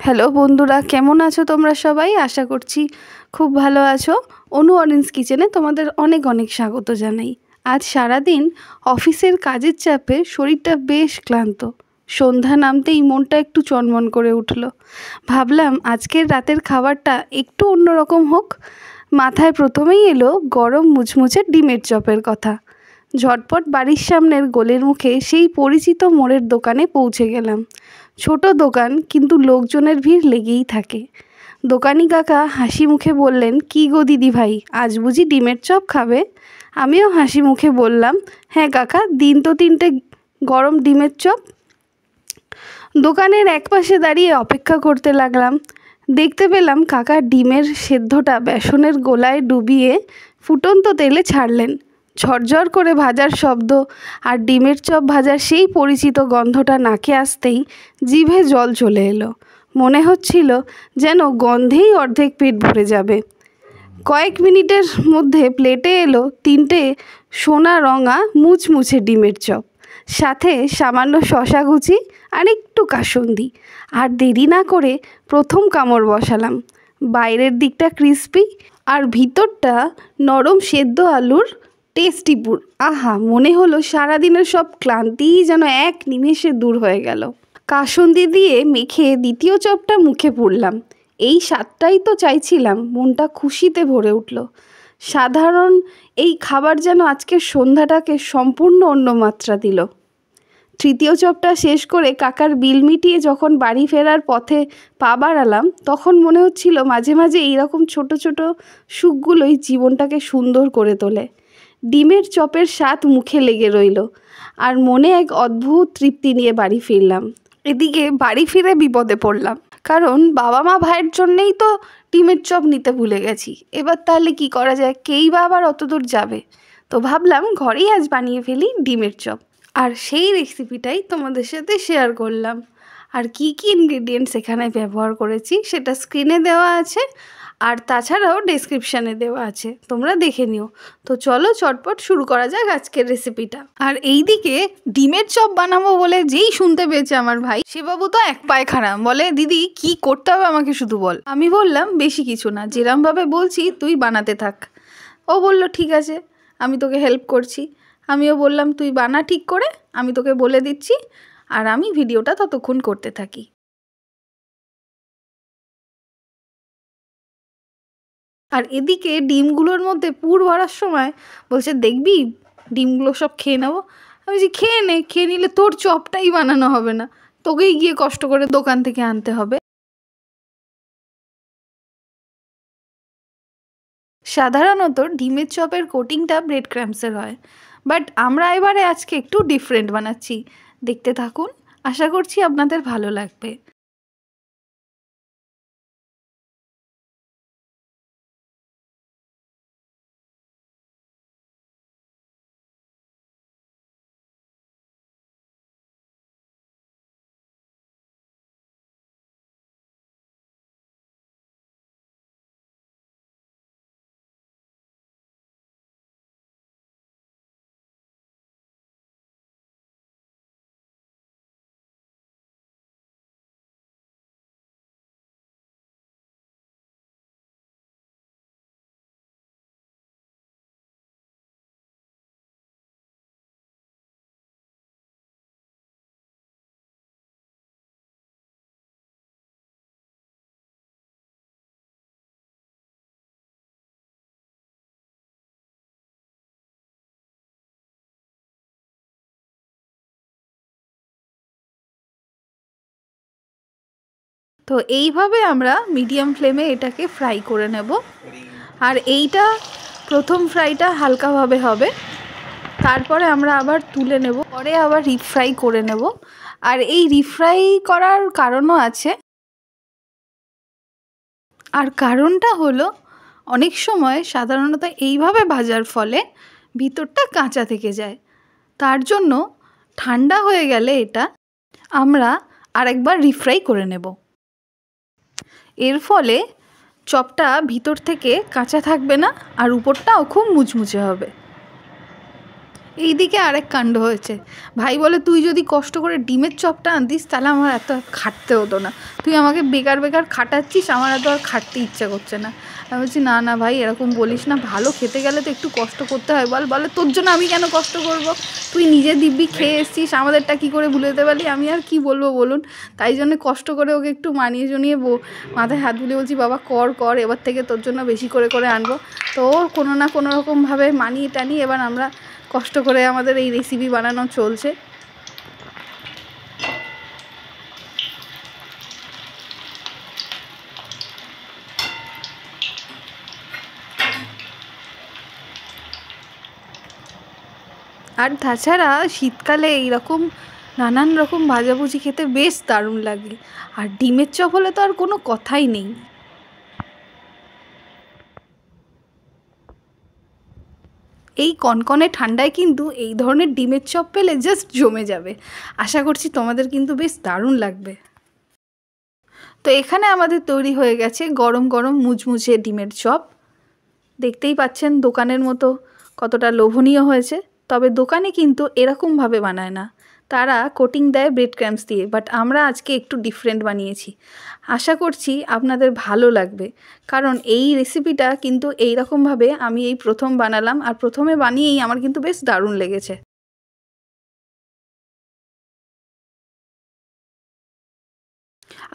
Hello বন্ধুরা, কেমন আছো তোমরা সবাই? আশা করছি খুব ভালো আছো। অনু অরেঞ্জ কিচেনে তোমাদের অনেক অনেক স্বাগত জানাই। আজ সারাদিন অফিসের কাজের চাপে শরীরটা বেশ ক্লান্ত। সন্ধ্যা নামতেই মনটা একটু চনমন করে উঠল। ভাবলাম আজকের রাতের খাবারটা একটু অন্যরকম হোক। মাথায় প্রথমেই এলো গরম মুচমুচে ডিমের চপের কথা। ঝটপট বাড়ির সামনের গলির মুখে সেই পরিচিত মোড়ের দোকানে পৌঁছে গেলাম। ছোট দোকান, কিন্তু লোকজনের ভিড় লেগেই থাকে। দোকানি কাকা হাসি মুখে বললেন, কী গো দিদি ভাই, আজ বুঝি ডিমের চপ খাবে? আমিও হাসি মুখে বললাম, হ্যাঁ কাকা, দিন তো 3টে গরম ডিমের চপ। দোকানের একপাশে দাঁড়িয়ে অপেক্ষা করতে লাগলাম। দেখতে পেলাম কাকা ডিমের সেদ্ধটা বেসনের গোলায় ডুবিয়ে ফুটন্ত তেলে ছাড়লেন। ঝরঝর করে ভাজার শব্দ আর ডিমের চপ ভাজার সেই পরিচিত গন্ধটা নাকে আসতেই জিভে জল চলে এলো। মনে হচ্ছিল যেন গন্ধেই অর্ধেক পেট ভরে যাবে। কয়েক মিনিটের মধ্যে প্লেটে এলো 3টে সোনা রঙা মুচমুচে ডিমের চপ, সাথে সামান্য শশা কুচি আর একটু কাসুন্দি। আর দেরি না করে প্রথম কামড় বসালাম। বাইরের দিকটা ক্রিস্পি আর ভিতরটা নরম সেদ্ধ আলুর টেস্টি পুর। আহা, মনে হলো সারাদিনের সব ক্লান্তিই যেন এক নিমেষে দূর হয়ে গেল। কাসুন্দি দিয়ে মেখে দ্বিতীয় চপটা মুখে পুরলাম। এই স্বাদটাই তো চাইছিলাম। মনটা খুশিতে ভরে উঠল। সাধারণ এই খাবার যেন আজকের সন্ধ্যাটাকে সম্পূর্ণ অন্য মাত্রা দিল। তৃতীয় চপটা শেষ করে কাকার বিল মিটিয়ে যখন বাড়ি ফেরার পথে পা বাড়ালাম, তখন মনে হচ্ছিল মাঝে মাঝে এইরকম ছোট ছোট সুখগুলোই জীবনটাকে সুন্দর করে তোলে। ডিমের চপের স্বাদ মুখে লেগে রইল, আর মনে এক অদ্ভুত তৃপ্তি নিয়ে বাড়ি ফিরলাম। এদিকে বাড়ি ফিরে বিপদে পড়লাম, কারণ বাবা মা ভাইয়ের জন্যেই তো ডিমের চপ নিতে ভুলে গেছি। এবার তাহলে কি করা যায়? কেই বা আবার অত দূর যাবে? তো ভাবলাম ঘরেই আজ বানিয়ে ফেলি ডিমের চপ, আর সেই রেসিপিটাই তোমাদের সাথে শেয়ার করলাম। আর কি কি ইনগ্রেডিয়েন্টস এখানে ব্যবহার করেছি সেটা স্ক্রিনে দেওয়া আছে, আর তাছাড়াও ডেসক্রিপশানে দেওয়া আছে, তোমরা দেখে নিও। তো চলো চটপট শুরু করা যাক আজকের রেসিপিটা। আর এইদিকে ডিমের চপ বানাবো বলে যেই শুনতে পেয়েছে আমার ভাই, সেবাবু তো এক পায়ে খাড়া, বলে দিদি কি করতে হবে আমাকে শুধু বল। আমি বললাম বেশি কিছু না, যেরমভাবে বলছি তুই বানাতে থাক। ও বলল ঠিক আছে, আমি তোকে হেল্প করছি। আমিও বললাম তুই বানা ঠিক করে, আমি তোকে বলে দিচ্ছি, আর আমি ভিডিওটা ততক্ষণ করতে থাকি। আর এদিকে ডিমগুলোর মধ্যে পুর ভরার সময় বলছে, দেখবি ডিমগুলো সব খেয়ে নেবো। আমি বলছি খেয়ে নে, খেয়ে নিলে তোর চপটাই বানানো হবে না, তোকেই গিয়ে কষ্ট করে দোকান থেকে আনতে হবে। সাধারণত ডিমের চপের কোটিংটা ব্রেড ক্রাম্বসের হয়, বাট আমরা এবারে আজকে একটু ডিফারেন্ট বানাচ্ছি। দেখতে থাকুন, আশা করছি আপনাদের ভালো লাগবে। তো এইভাবে আমরা মিডিয়াম ফ্লেমে এটাকে ফ্রাই করে নেব। আর এইটা প্রথম ফ্রাইটা হালকাভাবে হবে, তারপরে আমরা আবার তুলে নেব, পরে আবার রিফ্রাই করে নেব। আর এই রিফ্রাই করার কারণও আছে, আর কারণটা হলো অনেক সময় সাধারণত এইভাবে ভাজার ফলে ভিতরটা কাঁচা থেকে যায়। তার জন্য ঠান্ডা হয়ে গেলে এটা আমরা আরেকবার রিফ্রাই করে নেব। এর ফলে চপটা ভিতর থেকে কাঁচা থাকবে না, আর উপরটাও খুব মুচমুচে হবে। এইদিকে আরেক কাণ্ড হয়েছে। ভাই বলে, তুই যদি কষ্ট করে ডিমের চপটা আনতিস তাহলে আমার এত খাটতে হতো না, তুই আমাকে বেকার বেকার খাটাচ্ছিস, আমার এত আর খাটতে ইচ্ছা করছে না। আমি বলছি, না না ভাই, এরকম বলিস না, ভালো খেতে গেলে তো একটু কষ্ট করতে হয়। বলে, তোর জন্য আমি কেন কষ্ট করব, তুই নিজে দিব্যি খেয়ে এসছিস, আমাদেরটা কী করে ভুলে যেতে পারলি, আমি আর কি বলবো বলুন। তাই জন্য কষ্ট করে ওকে একটু মানিয়ে জনিয়ে মাথায় হাত বুলিয়ে বলছি, বাবা কর, এবার থেকে তোর জন্য বেশি করে আনবো। তো কোনো না কোনো রকমভাবে মানিয়ে টানিয়ে এবার আমরা কষ্ট করে আমাদের এই রেসিপি বানানো চলছে। আর তাছাড়া শীতকালে এইরকম নানান রকম ভাজাভুজি খেতে বেশ দারুণ লাগে। আর ডিমের চপ হলে তো আর কোনো কথাই নেই। এই কনকনে ঠান্ডায় কিন্তু এই ধরনের ডিমের চপ পেলে জাস্ট জমে যাবে। আশা করছি তোমাদের কিন্তু বেশ দারুণ লাগবে। তো এখানে আমাদের তৈরি হয়ে গেছে গরম গরম মুচমুচে ডিমের চপ। দেখতেই পাচ্ছেন দোকানের মতো কতটা লোভনীয় হয়েছে। তবে দোকানে কিন্তু এরকমভাবে বানায় না, তারা কোটিং দেয় ব্রেড ক্রাম্বস দিয়ে, বাট আমরা আজকে একটু ডিফারেন্ট বানিয়েছি। আশা করছি আপনাদের ভালো লাগবে, কারণ এই রেসিপিটা কিন্তু এইরকমভাবে আমি এই প্রথম বানালাম, আর প্রথমে বানিয়েই আমার কিন্তু বেশ দারুণ লেগেছে।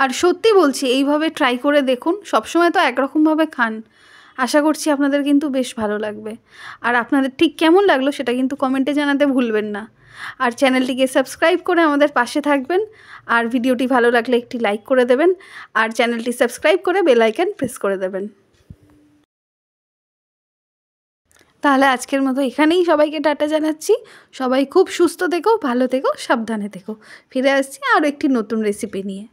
আর সত্যি বলছি, এইভাবে ট্রাই করে দেখুন, সবসময় তো একরকমভাবে খান। আশা করছি আপনাদের কিন্তু বেশ ভালো লাগবে। আর আপনাদের ঠিক কেমন লাগলো সেটা কিন্তু কমেন্টে জানাতে ভুলবেন না। আর চ্যানেলটিকে সাবস্ক্রাইব করে আমাদের পাশে থাকবেন। আর ভিডিওটি ভালো লাগলে একটি লাইক করে দেবেন, আর চ্যানেলটি সাবস্ক্রাইব করে বেল আইকন প্রেস করে দেবেন। তাহলে আজকের মতো এখানেই সবাইকে টাটা জানাচ্ছি। সবাই খুব সুস্থ থেকো, ভালো থেকো, সাবধানে থেকো। ফিরে আসছি আরও একটি নতুন রেসিপি নিয়ে।